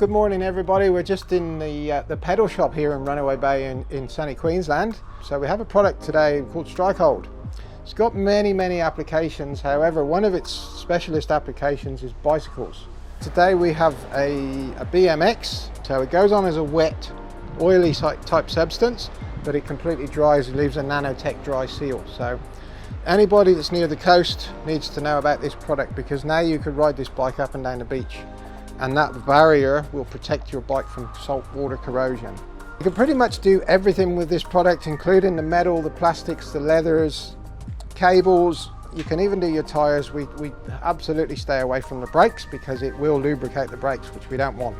Good morning everybody. We're just in the pedal shop here in Runaway Bay in sunny Queensland. So we have a product today called StrikeHold. It's got many applications. However, one of its specialist applications is bicycles. Today we have a BMX. So it goes on as a wet, oily type substance, but it completely dries and leaves a nanotech dry seal. So anybody that's near the coast needs to know about this product, because now you could ride this bike up and down the beach, and that barrier will protect your bike from salt water corrosion. You can pretty much do everything with this product, including the metal, the plastics, the leathers, cables. You can even do your tires. We absolutely stay away from the brakes because it will lubricate the brakes, which we don't want.